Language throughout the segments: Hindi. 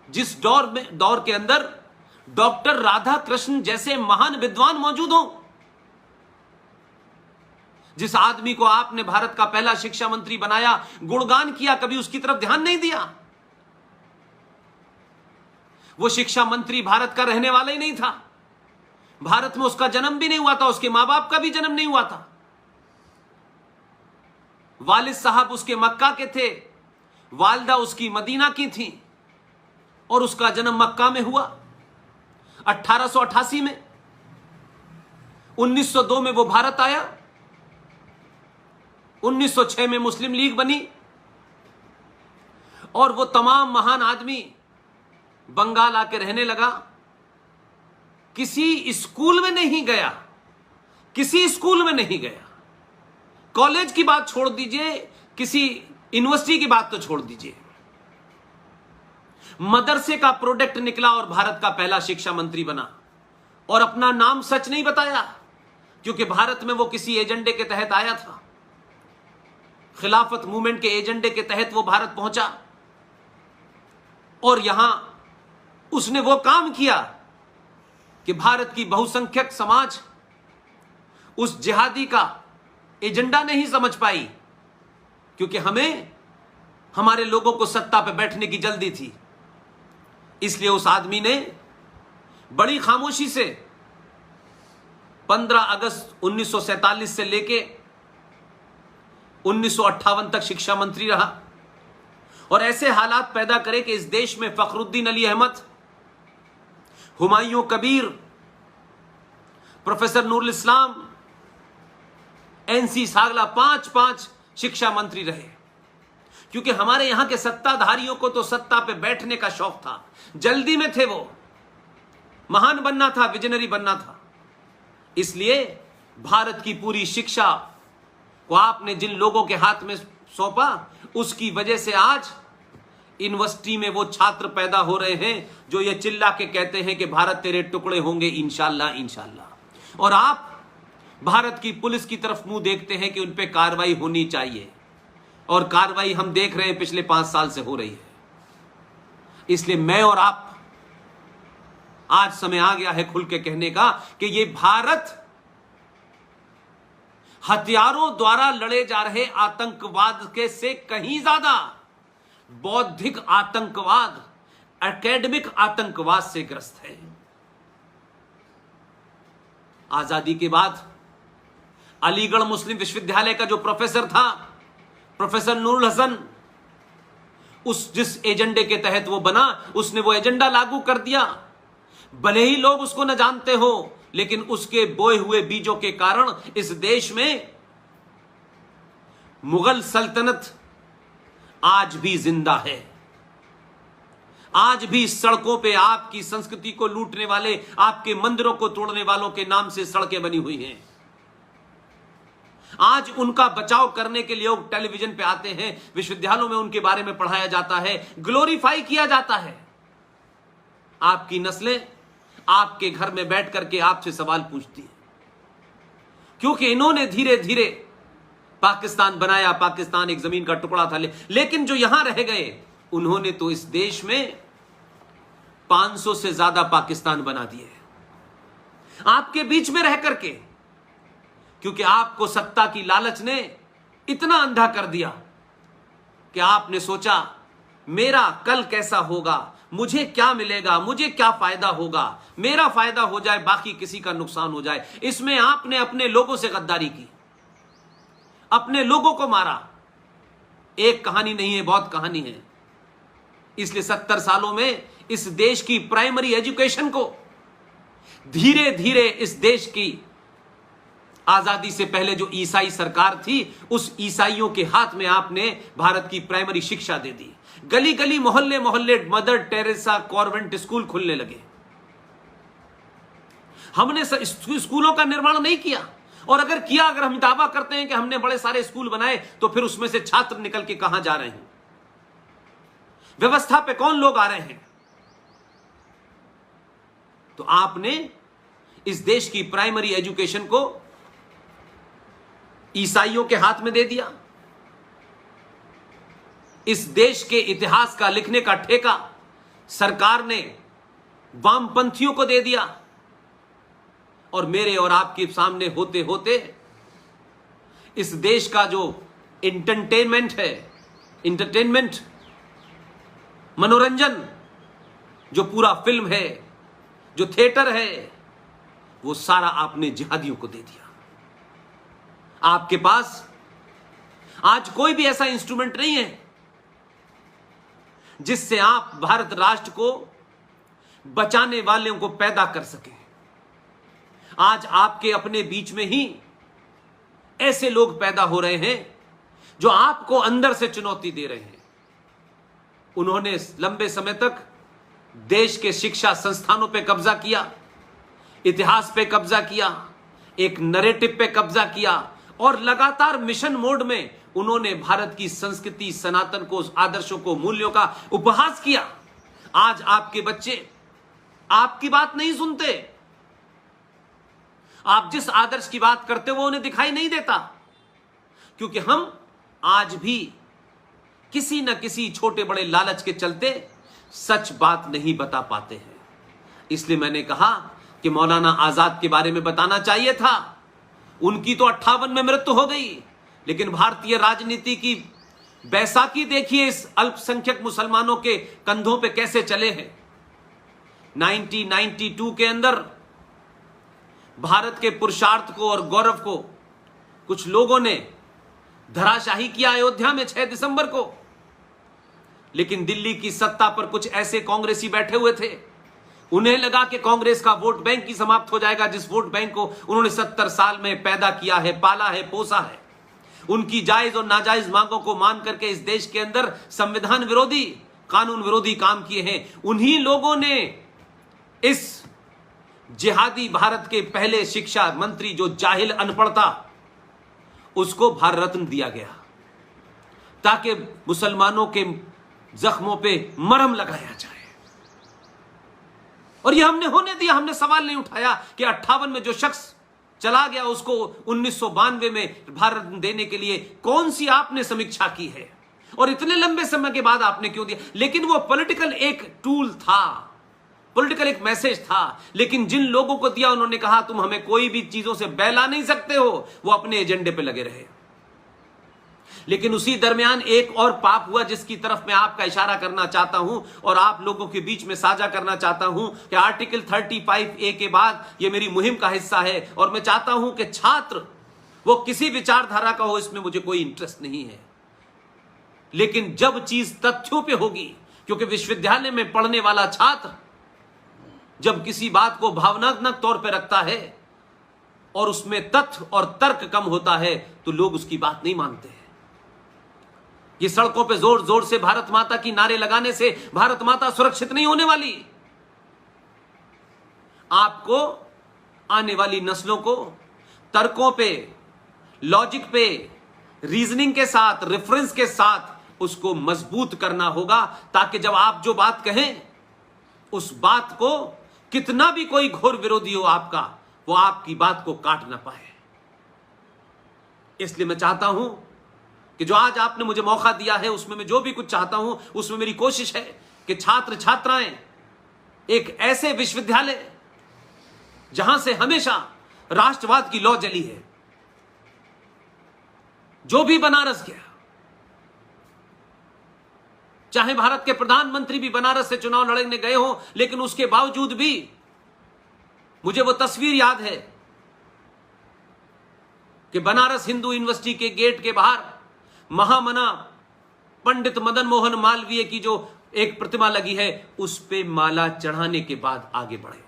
जिस दौर के अंदर डॉक्टर राधा कृष्ण जैसे महान विद्वान मौजूद हों, जिस आदमी को आपने भारत का पहला शिक्षा मंत्री बनाया, गुणगान किया, कभी उसकी तरफ ध्यान नहीं दिया। वो शिक्षा मंत्री भारत का रहने वाला ही नहीं था, भारत में उसका जन्म भी नहीं हुआ था, उसके मां बाप का भी जन्म नहीं हुआ था। वालिद साहब उसके मक्का के थे, वालदा उसकी मदीना की थी, और उसका जन्म मक्का में हुआ 1888 में। 1902 में वो भारत आया, 1906 में मुस्लिम लीग बनी, और वो तमाम महान आदमी बंगाल आके रहने लगा। किसी स्कूल में नहीं गया, किसी स्कूल में नहीं गया। कॉलेज की बात छोड़ दीजिए, किसी यूनिवर्सिटी की बात तो छोड़ दीजिए, मदरसे का प्रोडक्ट निकला और भारत का पहला शिक्षा मंत्री बना। और अपना नाम सच नहीं बताया, क्योंकि भारत में वो किसी एजेंडे के तहत आया था, खिलाफत मूवमेंट के एजेंडे के तहत वो भारत पहुंचा, और यहां उसने वो काम किया कि भारत की बहुसंख्यक समाज उस जिहादी का एजेंडा नहीं समझ पाई, क्योंकि हमें हमारे लोगों को सत्ता पे बैठने की जल्दी थी। इसलिए उस आदमी ने बड़ी खामोशी से 15 अगस्त 1947 से लेके 1958 तक शिक्षा मंत्री रहा, और ऐसे हालात पैदा करे कि इस देश में फखरुद्दीन अली अहमद, हुमायूं कबीर, प्रोफेसर नूरुल इस्लाम, एनसी सागला, 5 शिक्षा मंत्री रहे। क्योंकि हमारे यहां के सत्ताधारियों को तो सत्ता पे बैठने का शौक था, जल्दी में थे, वो महान बनना था, विजनरी बनना था। इसलिए भारत की पूरी शिक्षा को आपने जिन लोगों के हाथ में सौंपा, उसकी वजह से आज यूनिवर्सिटी में वो छात्र पैदा हो रहे हैं जो ये चिल्ला के कहते हैं कि भारत तेरे टुकड़े होंगे इंशाल्लाह इंशाल्लाह। और आप भारत की पुलिस की तरफ मुंह देखते हैं कि उन पे कार्रवाई होनी चाहिए, और कार्रवाई हम देख रहे हैं पिछले 5 साल से हो रही है। इसलिए मैं और आप, आज समय आ गया है खुल के कहने का कि ये भारत हथियारों द्वारा लड़े जा रहे आतंकवाद के से कहीं ज्यादा बौद्धिक आतंकवाद, एकेडमिक आतंकवाद से ग्रस्त है। आजादी के बाद अलीगढ़ मुस्लिम विश्वविद्यालय का जो प्रोफेसर था, प्रोफेसर नूरुल हसन, उस जिस एजेंडे के तहत वो बना, उसने वो एजेंडा लागू कर दिया। भले ही लोग उसको न जानते हो, लेकिन उसके बोए हुए बीजों के कारण इस देश में मुगल सल्तनत आज भी जिंदा है। आज भी सड़कों पे आपकी संस्कृति को लूटने वाले, आपके मंदिरों को तोड़ने वालों के नाम से सड़कें बनी हुई हैं। आज उनका बचाव करने के लिए लोग टेलीविजन पे आते हैं, विश्वविद्यालयों में उनके बारे में पढ़ाया जाता है, ग्लोरीफाई किया जाता है। आपकी नस्लें आपके घर में बैठ करके आपसे सवाल पूछती हैं, क्योंकि इन्होंने धीरे धीरे पाकिस्तान बनाया। पाकिस्तान एक जमीन का टुकड़ा था, लेकिन जो यहां रह गए, उन्होंने तो इस देश में 500 से ज्यादा पाकिस्तान बना दिए आपके बीच में रह करके, क्योंकि आपको सत्ता की लालच ने इतना अंधा कर दिया कि आपने सोचा मेरा कल कैसा होगा, मुझे क्या मिलेगा, मुझे क्या फायदा होगा, मेरा फायदा हो जाए, बाकी किसी का नुकसान हो जाए। इसमें आपने अपने लोगों से गद्दारी की, अपने लोगों को मारा। एक कहानी नहीं है, बहुत कहानी है। इसलिए 70 सालों में इस देश की प्राइमरी एजुकेशन को धीरे धीरे, इस देश की आजादी से पहले जो ईसाई सरकार थी, उस ईसाइयों के हाथ में आपने भारत की प्राइमरी शिक्षा दे दी। गली गली, मोहल्ले मोहल्ले मदर टेरेसा कॉन्वेंट स्कूल खुलने लगे। हमने स्कूलों का निर्माण नहीं किया, और अगर किया, अगर हम दावा करते हैं कि हमने बड़े सारे स्कूल बनाए, तो फिर उसमें से छात्र निकल के कहां जा रहे हैं, व्यवस्था पे कौन लोग आ रहे हैं। तो आपने इस देश की प्राइमरी एजुकेशन को ईसाइयों के हाथ में दे दिया। इस देश के इतिहास का लिखने का ठेका सरकार ने वामपंथियों को दे दिया, और मेरे और आपके सामने होते होते इस देश का जो इंटरटेनमेंट मनोरंजन, जो पूरा फिल्म है, जो थिएटर है, वो सारा आपने जिहादियों को दे दिया। आपके पास आज कोई भी ऐसा इंस्ट्रूमेंट नहीं है जिससे आप भारत राष्ट्र को बचाने वालों को पैदा कर सकें। आज आपके अपने बीच में ही ऐसे लोग पैदा हो रहे हैं जो आपको अंदर से चुनौती दे रहे हैं। उन्होंने लंबे समय तक देश के शिक्षा संस्थानों पे कब्जा किया, इतिहास पे कब्जा किया, एक नैरेटिव पे कब्जा किया, और लगातार मिशन मोड में उन्होंने भारत की संस्कृति, सनातन को, आदर्शों को, मूल्यों का उपहास किया। आज आपके बच्चे आपकी बात नहीं सुनते। आप जिस आदर्श की बात करते हो वो उन्हें दिखाई नहीं देता, क्योंकि हम आज भी किसी न किसी छोटे बड़े लालच के चलते सच बात नहीं बता पाते हैं। इसलिए मैंने कहा कि मौलाना आजाद के बारे में बताना चाहिए था। उनकी तो 58 में मृत्यु हो गई, लेकिन भारतीय राजनीति की बैसाखी देखिए इस अल्पसंख्यक मुसलमानों के कंधों पे कैसे चले हैं। 1992 के अंदर भारत के पुरुषार्थ को और गौरव को कुछ लोगों ने धराशाही किया अयोध्या में 6 दिसंबर को, लेकिन दिल्ली की सत्ता पर कुछ ऐसे कांग्रेसी बैठे हुए थे, उन्हें लगा कि कांग्रेस का वोट बैंक ही समाप्त हो जाएगा, जिस वोट बैंक को उन्होंने 70 साल में पैदा किया है, पाला है, पोसा है। उनकी जायज और नाजायज मांगों को मान करके इस देश के अंदर संविधान विरोधी, कानून विरोधी काम किए हैं। उन्हीं लोगों ने इस जिहादी भारत के पहले शिक्षा मंत्री, जो जाहिल अनपढ़ था, उसको भारत रत्न दिया गया ताकि मुसलमानों के जख्मों पे मरहम लगाया जाए। और ये हमने होने दिया। हमने सवाल नहीं उठाया कि 58 में जो शख्स चला गया उसको 1992 में भारत रत्न देने के लिए कौन सी आपने समीक्षा की है, और इतने लंबे समय के बाद आपने क्यों दिया। लेकिन वो पॉलिटिकल एक टूल था, पॉलिटिकल एक मैसेज था। लेकिन जिन लोगों को दिया उन्होंने कहा तुम हमें कोई भी चीजों से बहला नहीं सकते हो, वो अपने एजेंडे पे लगे रहे। लेकिन उसी दरमियान एक और पाप हुआ जिसकी तरफ मैं आपका इशारा करना चाहता हूं और आप लोगों के बीच में साझा करना चाहता हूं कि आर्टिकल 35A के बाद यह मेरी मुहिम का हिस्सा है, और मैं चाहता हूं कि छात्र वो किसी विचारधारा का हो, इसमें मुझे कोई इंटरेस्ट नहीं है। लेकिन जब चीज तथ्यों पे होगी, क्योंकि विश्वविद्यालय में पढ़ने वाला छात्र जब किसी बात को भावनात्मक तौर पर रखता है और उसमें तथ्य और तर्क कम होता है, तो लोग उसकी बात नहीं मानते हैं। ये सड़कों पे जोर जोर से भारत माता की नारे लगाने से भारत माता सुरक्षित नहीं होने वाली। आपको, आने वाली नस्लों को तर्कों पे, लॉजिक पे, रीजनिंग के साथ, रेफरेंस के साथ उसको मजबूत करना होगा, ताकि जब आप जो बात कहें उस बात को कितना भी कोई घोर विरोधी हो आपका, वो आपकी बात को काट ना पाए। इसलिए मैं चाहता हूं कि जो आज आपने मुझे मौका दिया है, उसमें मैं जो भी कुछ चाहता हूं, उसमें मेरी कोशिश है कि छात्र छात्राएं एक ऐसे विश्वविद्यालय जहां से हमेशा राष्ट्रवाद की लौ जली है, जो भी बनारस गया, चाहे भारत के प्रधानमंत्री भी बनारस से चुनाव लड़ने गए हो, लेकिन उसके बावजूद भी मुझे वो तस्वीर याद है कि बनारस हिंदू यूनिवर्सिटी के गेट के बाहर महामना पंडित मदन मोहन मालवीय की जो एक प्रतिमा लगी है, उस पे माला चढ़ाने के बाद आगे बढ़े।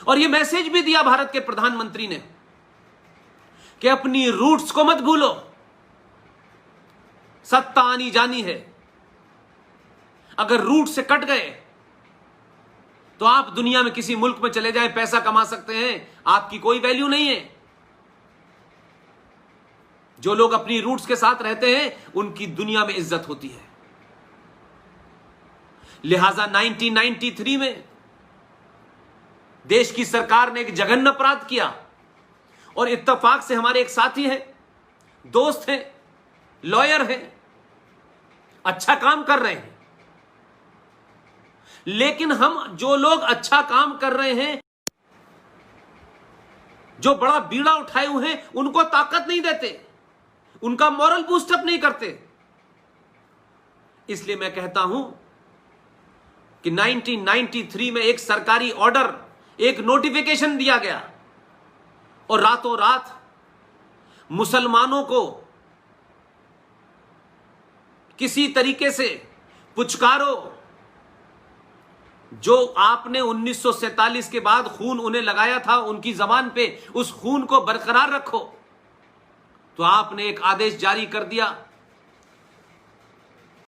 और यह मैसेज भी दिया भारत के प्रधानमंत्री ने कि अपनी रूट्स को मत भूलो, सत्ता आनी जानी है। अगर रूट से कट गए तो आप दुनिया में किसी मुल्क में चले जाएं, पैसा कमा सकते हैं, आपकी कोई वैल्यू नहीं है। जो लोग अपनी रूट्स के साथ रहते हैं उनकी दुनिया में इज्जत होती है। लिहाजा 1993 में देश की सरकार ने एक जघन्य अपराध किया, और इत्तेफाक से हमारे एक साथी हैं, दोस्त हैं, लॉयर हैं, अच्छा काम कर रहे हैं, लेकिन हम जो लोग अच्छा काम कर रहे हैं, जो बड़ा बीड़ा उठाए हुए हैं, उनको ताकत नहीं देते, उनका मॉरल बूस्टअप नहीं करते। इसलिए मैं कहता हूं कि 1993 में एक सरकारी ऑर्डर, एक नोटिफिकेशन दिया गया और रातों रात मुसलमानों को किसी तरीके से पुचकारो। जो आपने 1947 के बाद खून उन्हें लगाया था उनकी जबान पे, उस खून को बरकरार रखो। तो आपने एक आदेश जारी कर दिया